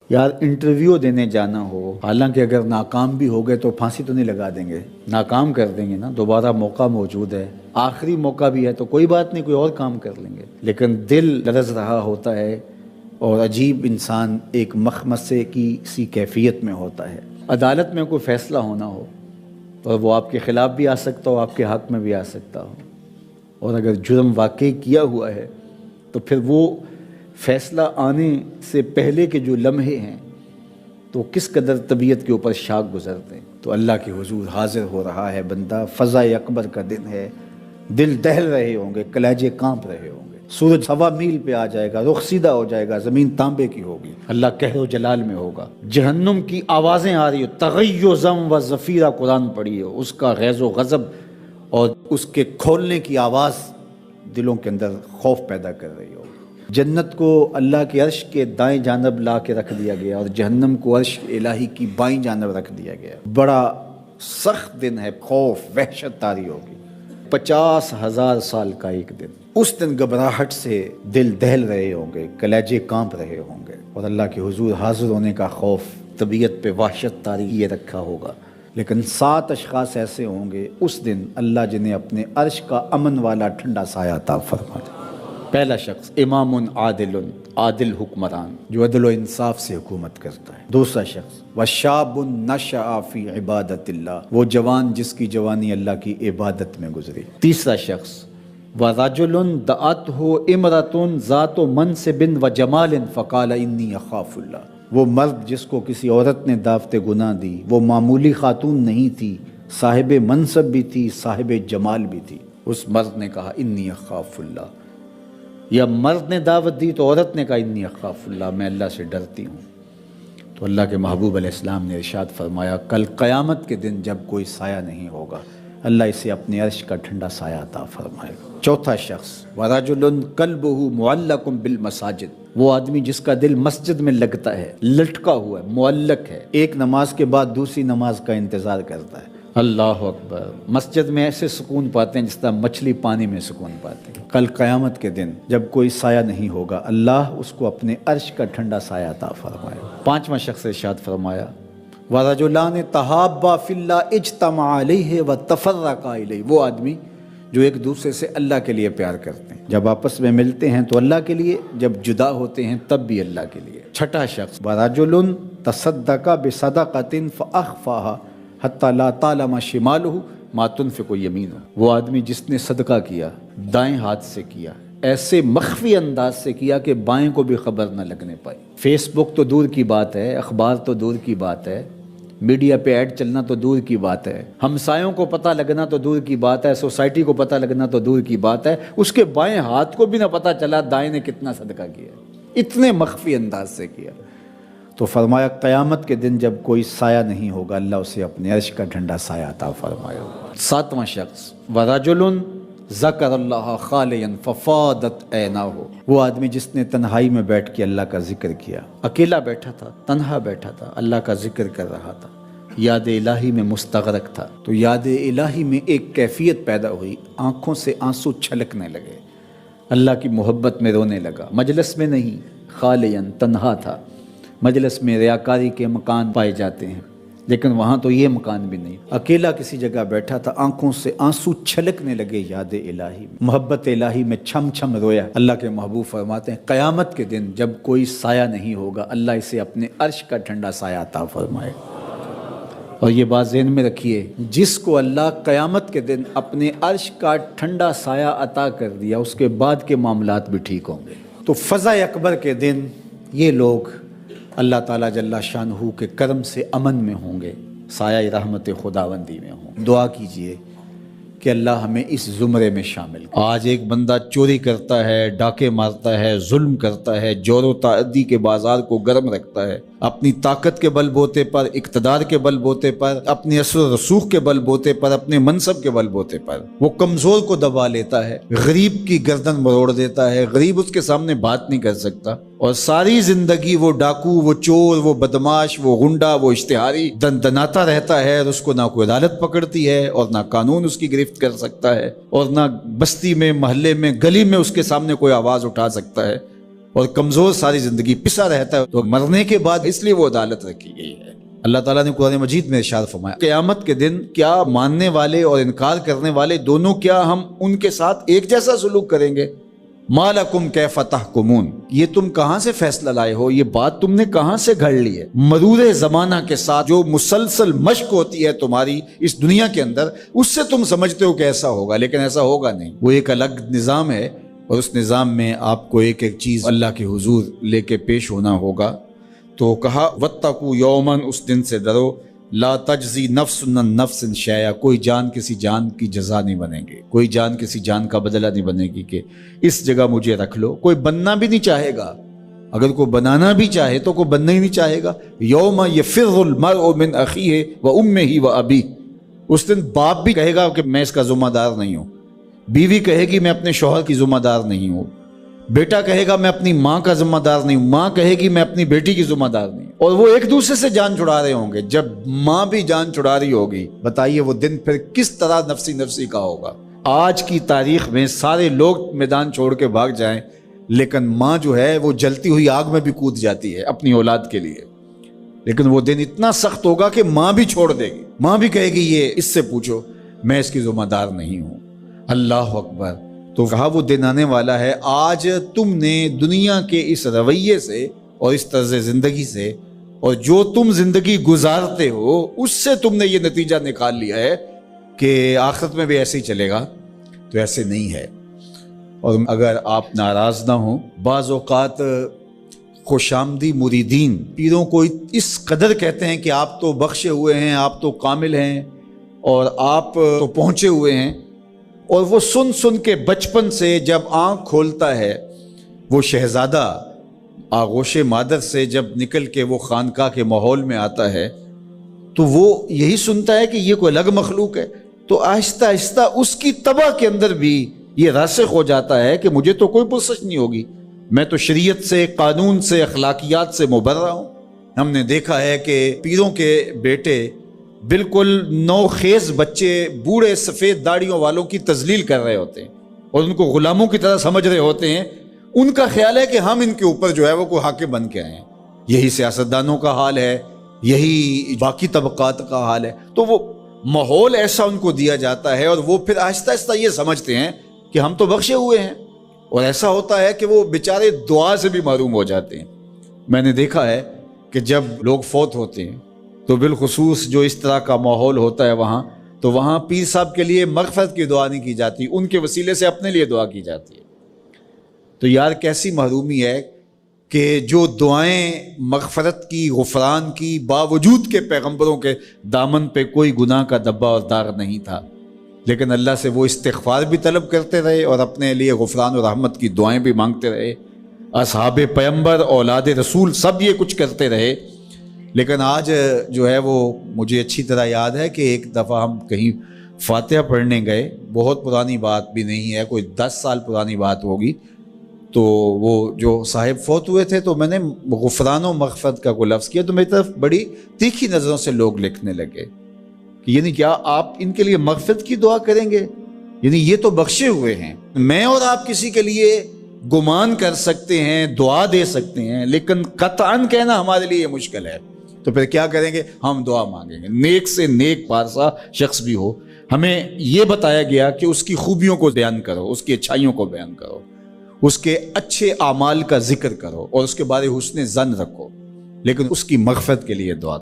یار انٹرویو دینے جانا ہو، حالانکہ اگر ناکام بھی ہو گئے تو پھانسی تو نہیں لگا دیں گے، ناکام کر دیں گے نا، دوبارہ موقع موجود ہے، آخری موقع بھی ہے تو کوئی بات نہیں، کوئی اور کام کر لیں گے، لیکن دل لرز رہا ہوتا ہے اور عجیب انسان ایک مخمصے کی سی کیفیت میں ہوتا ہے۔ عدالت میں کوئی فیصلہ ہونا ہو اور وہ آپ کے خلاف بھی آ سکتا ہو، آپ کے حق میں بھی آ سکتا ہو، اور اگر جرم واقعی کیا ہوا ہے تو پھر وہ فیصلہ آنے سے پہلے کے جو لمحے ہیں تو کس قدر طبیعت کے اوپر شاک گزرتے ہیں۔ تو اللہ کے حضور حاضر ہو رہا ہے بندہ، فضا اکبر کا دن ہے، دل دہل رہے ہوں گے، کلیجے کانپ رہے ہوں گے، سورج 1.25 میل پہ آ جائے گا، رخ سیدھا ہو جائے گا، زمین تانبے کی ہوگی، اللہ قہر و جلال میں ہوگا، جہنم کی آوازیں آ رہی ہو، تغیظم و زفیرہ قرآن پڑھی ہو، اس کا غیظ و غضب اور اس کے کھولنے کی آواز دلوں کے اندر خوف پیدا کر رہی ہو۔ جنت کو اللہ کے عرش کے دائیں جانب لا کے رکھ دیا گیا اور جہنم کو عرش الہی کی بائیں جانب رکھ دیا گیا۔ بڑا سخت دن ہے، خوف وحشت طاری ہوگی، 50,000 سال کا ایک دن۔ اس دن گھبراہٹ سے دل دہل رہے ہوں گے، کلیجے کانپ رہے ہوں گے، اور اللہ کے حضور حاضر ہونے کا خوف طبیعت پہ وحشت طاری یہ رکھا ہوگا۔ لیکن 7 اشخاص ایسے ہوں گے اس دن اللہ جنہیں اپنے عرش کا امن والا ٹھنڈا سایہ عطا فرما دے۔ پہلا شخص امام عادل، عادل حکمران جو عدل و انصاف سے حکومت کرتا ہے۔ دوسرا شخص وشاب نشأ فی عبادت اللہ، وہ جوان جس کی جوانی اللہ کی عبادت میں گزری۔ تیسرا شخص ورجل دعته امرأة ذات منصب وجمال فقال انی اخاف اللہ، وہ مرد جس کو کسی عورت نے دعوت گناہ دی، وہ معمولی خاتون نہیں تھی، صاحب منصب بھی تھی، صاحب جمال بھی تھی، اس مرد نے کہا انی اخاف اللہ، یا مرد نے دعوت دی تو عورت نے کہا انی اخاف اللہ، میں اللہ سے ڈرتی ہوں۔ تو اللہ کے محبوب علیہ السلام نے ارشاد فرمایا کل قیامت کے دن جب کوئی سایہ نہیں ہوگا اللہ اسے اپنے عرش کا ٹھنڈا سایہ عطا فرمائے گا۔ چوتھا شخص ورجل قلبہ معلق بالمساجد، وہ آدمی جس کا دل مسجد میں لگتا ہے، لٹکا ہوا ہے، معلق ہے، ایک نماز کے بعد دوسری نماز کا انتظار کرتا ہے۔ اللہ اکبر، مسجد میں ایسے سکون پاتے ہیں جس طرح مچھلی پانی میں سکون پاتے ہیں۔ کل قیامت کے دن جب کوئی سایہ نہیں ہوگا اللہ اس کو اپنے عرش کا ٹھنڈا سایہ عطا فرمائے۔ پانچواں شخص ارشاد فرمایا وَرَجُلَانِ تَحَابَّا فِي اللَّهِ اجْتَمَعَا عَلَيْهِ وَتَفَرَّقَا إِلَيْهِ، وہ آدمی جو ایک دوسرے سے اللہ کے لیے پیار کرتے ہیں، جب آپس میں ملتے ہیں تو اللہ کے لیے، جب جدا ہوتے ہیں تب بھی اللہ کے لیے۔ چھٹا شخص وَرَجُلٌ تَصَدَّقَ بِصَدَقَةٍ فَأَخْفَاهَا حَتَّى لَا تَعْلَمَ شِمَالُهُ مَا تُنْفِقُ يَمِينُهُ، وہ آدمی جس نے صدقہ کیا، دائیں ہاتھ سے کیا، ایسے مخفی انداز سے کیا کہ بائیں کو بھی خبر نہ لگنے پائی۔ فیس بک تو دور کی بات ہے، اخبار تو دور کی بات ہے، میڈیا پہ ایڈ چلنا تو دور کی بات ہے، ہمسایوں کو پتہ لگنا تو دور کی بات ہے، سوسائٹی کو پتہ لگنا تو دور کی بات ہے، اس کے بائیں ہاتھ کو بھی نہ پتہ چلا دائیں نے کتنا صدقہ کیا، اتنے مخفی انداز سے کیا۔ تو فرمایا قیامت کے دن جب کوئی سایہ نہیں ہوگا اللہ اسے اپنے عرش کا ٹھنڈا سایہ عطا فرمائے گا۔ ساتواں شخص وَرَجُلٌ ذَكَرَ اللَّهَ خَالِيًا فَفَاضَتْ عَيْنَاهُ، وہ آدمی جس نے تنہائی میں بیٹھ کے اللہ کا ذکر کیا، اکیلا بیٹھا تھا، تنہا بیٹھا تھا، اللہ کا ذکر کر رہا تھا، یاد الہی میں مستغرق تھا، تو یاد الہی میں ایک کیفیت پیدا ہوئی، آنکھوں سے آنسو چھلکنے لگے، اللہ کی محبت میں رونے لگا، مجلس میں نہیں، خالیاً تنہا تھا۔ مجلس میں ریاکاری کے مکان پائے جاتے ہیں لیکن وہاں تو یہ مکان بھی نہیں، اکیلا کسی جگہ بیٹھا تھا، آنکھوں سے آنسو چھلکنے لگے یاد الہی میں، محبت الہی میں چھم چھم رویا۔ اللہ کے محبوب فرماتے ہیں قیامت کے دن جب کوئی سایہ نہیں ہوگا اللہ اسے اپنے عرش کا ٹھنڈا سایہ عطا فرمائے۔ اور یہ بات ذہن میں رکھیے، جس کو اللہ قیامت کے دن اپنے عرش کا ٹھنڈا سایہ عطا کر دیا اس کے بعد کے معاملات بھی ٹھیک ہوں گے۔ تو فضا اکبر کے دن یہ لوگ اللہ تعالیٰ جل شانہ کے کرم سے امن میں ہوں گے، سایہ رحمت خداوندی میں ہوں۔ دعا کیجئے کہ اللہ ہمیں اس زمرے میں شامل کرے۔ آج ایک بندہ چوری کرتا ہے، ڈاکے مارتا ہے، ظلم کرتا ہے، جور و تعدی کے بازار کو گرم رکھتا ہے، اپنی طاقت کے بل بوتے پر، اقتدار کے بل بوتے پر، اپنی اثر و رسوخ کے بل بوتے پر، اپنے منصب کے بل بوتے پر وہ کمزور کو دبا لیتا ہے، غریب کی گردن مروڑ دیتا ہے، غریب اس کے سامنے بات نہیں کر سکتا، اور ساری زندگی وہ ڈاکو، وہ چور، وہ بدماش، وہ غنڈا، وہ اشتہاری دندناتا رہتا ہے، اور اس کو نہ کوئی عدالت پکڑتی ہے اور نہ قانون اس کی گرفت کر سکتا ہے، اور نہ بستی میں، محلے میں، گلی میں اس کے سامنے کوئی آواز اٹھا سکتا ہے۔ اور کمزور ساری زندگی پسا رہتا ہے، تو مرنے کے بعد اس لیے وہ عدالت رکھی گئی ہے۔ اللہ تعالیٰ نے قرآن مجید میں ارشاد فرمایا قیامت کے دن کیا ماننے والے اور انکار کرنے والے دونوں، کیا ہم ان کے ساتھ ایک جیسا سلوک کریں گے؟ ما لکم کیف تحکمون، یہ تم کہاں سے فیصلہ لائے ہو، یہ بات تم نے کہاں سے گھڑ لی ہے؟ مرور زمانہ کے ساتھ جو مسلسل مشق ہوتی ہے تمہاری اس دنیا کے اندر، اس سے تم سمجھتے ہو کہ ایسا ہوگا، لیکن ایسا ہوگا نہیں۔ وہ ایک الگ نظام ہے، اور اس نظام میں آپ کو ایک ایک چیز اللہ کے حضور لے کے پیش ہونا ہوگا۔ تو کہا واتقوا یوماً، اس دن سے ڈرو، لا تجزی نفس عن نفس شیئا، کوئی جان کسی جان کی جزا نہیں بنے گی، کوئی جان کسی جان کا بدلہ نہیں بنے گی کہ اس جگہ مجھے رکھ لو۔ کوئی بننا بھی نہیں چاہے گا، اگر کوئی بنانا بھی چاہے تو کوئی بننا ہی نہیں چاہے گا۔ یوم یفر المرء من اخیہ وامہ وابیہ، اس دن باپ بھی کہے گا کہ میں اس کا ذمہ دار نہیں ہوں، بیوی کہے گی میں اپنے شوہر کی ذمہ دار نہیں ہوں، بیٹا کہے گا میں اپنی ماں کا ذمہ دار نہیں ہوں، ماں کہے گی میں اپنی بیٹی کی ذمہ دار نہیں ہوں، اور وہ ایک دوسرے سے جان چھڑا رہے ہوں گے۔ جب ماں بھی جان چھڑا رہی ہوگی، بتائیے وہ دن پھر کس طرح نفسی نفسی کا ہوگا۔ آج کی تاریخ میں سارے لوگ میدان چھوڑ کے بھاگ جائیں، لیکن ماں جو ہے وہ جلتی ہوئی آگ میں بھی کود جاتی ہے اپنی اولاد کے لیے، لیکن وہ دن اتنا سخت ہوگا کہ ماں بھی چھوڑ دے گی، ماں بھی کہے گی یہ اس سے پوچھو، میں اس کی ذمہ دار نہیں ہوں۔ اللہ اکبر۔ تو کہا وہ دن آنے والا ہے، آج تم نے دنیا کے اس رویے سے اور اس طرز زندگی سے اور جو تم زندگی گزارتے ہو اس سے تم نے یہ نتیجہ نکال لیا ہے کہ آخرت میں بھی ایسے ہی چلے گا، تو ایسے نہیں ہے۔ اور اگر آپ ناراض نہ ہوں، بعض اوقات خوش آمدی مریدین پیروں کو اس قدر کہتے ہیں کہ آپ تو بخشے ہوئے ہیں، آپ تو کامل ہیں، اور آپ تو پہنچے ہوئے ہیں، اور وہ سن سن کے بچپن سے جب آنکھ کھولتا ہے وہ شہزادہ آغوش مادر سے جب نکل کے وہ خانقاہ کے ماحول میں آتا ہے تو وہ یہی سنتا ہے کہ یہ کوئی الگ مخلوق ہے، تو آہستہ آہستہ اس کی طبع کے اندر بھی یہ راسخ ہو جاتا ہے کہ مجھے تو کوئی پرسش نہیں ہوگی، میں تو شریعت سے، قانون سے، اخلاقیات سے مبرہ ہوں۔ ہم نے دیکھا ہے کہ پیروں کے بیٹے بالکل نوخیز بچے بوڑھے سفید داڑھیوں والوں کی تذلیل کر رہے ہوتے ہیں اور ان کو غلاموں کی طرح سمجھ رہے ہوتے ہیں۔ ان کا خیال ہے کہ ہم ان کے اوپر جو ہے وہ کوئی حاکم بن کے آئے ہیں۔ یہی سیاستدانوں کا حال ہے، یہی باقی طبقات کا حال ہے۔ تو وہ ماحول ایسا ان کو دیا جاتا ہے اور وہ پھر آہستہ آہستہ یہ سمجھتے ہیں کہ ہم تو بخشے ہوئے ہیں، اور ایسا ہوتا ہے کہ وہ بیچارے دعا سے بھی محروم ہو جاتے ہیں۔ میں نے دیکھا ہے کہ جب لوگ فوت ہوتے ہیں تو بالخصوص جو اس طرح کا ماحول ہوتا ہے وہاں، تو وہاں پیر صاحب کے لیے مغفرت کی دعا نہیں کی جاتی، ان کے وسیلے سے اپنے لیے دعا کی جاتی ہے۔ تو یار کیسی محرومی ہے کہ جو دعائیں مغفرت کی، غفران کی، باوجود کے پیغمبروں کے دامن پہ کوئی گناہ کا دبا اور داغ نہیں تھا، لیکن اللہ سے وہ استغفار بھی طلب کرتے رہے اور اپنے لیے غفران و رحمت کی دعائیں بھی مانگتے رہے۔ اصحاب پیغمبر، اولاد رسول سب یہ کچھ کرتے رہے۔ لیکن آج جو ہے وہ مجھے اچھی طرح یاد ہے کہ ایک دفعہ ہم کہیں فاتحہ پڑھنے گئے، بہت پرانی بات بھی نہیں ہے، کوئی 10 سال پرانی بات ہوگی، تو وہ جو صاحب فوت ہوئے تھے تو میں نے غفران و مغفرت کا کوئی لفظ کیا تو میری طرف بڑی تیکھی نظروں سے لوگ لکھنے لگے کہ یعنی کیا آپ ان کے لیے مغفرت کی دعا کریں گے؟ یعنی یہ تو بخشے ہوئے ہیں۔ میں اور آپ کسی کے لیے گمان کر سکتے ہیں، دعا دے سکتے ہیں، لیکن قطعاً کہنا ہمارے لیے مشکل ہے۔ تو پھر کیا کریں گے؟ ہم دعا مانگیں گے۔ نیک سے نیک پارسا شخص بھی ہو، ہمیں یہ بتایا گیا کہ اس کی خوبیوں کو بیان کرو، اس کی اچھائیوں کو بیان کرو، اس کے اچھے اعمال کا ذکر کرو اور اس کے بارے حسن ظن رکھو، لیکن اس کی مغفرت کے لیے دعا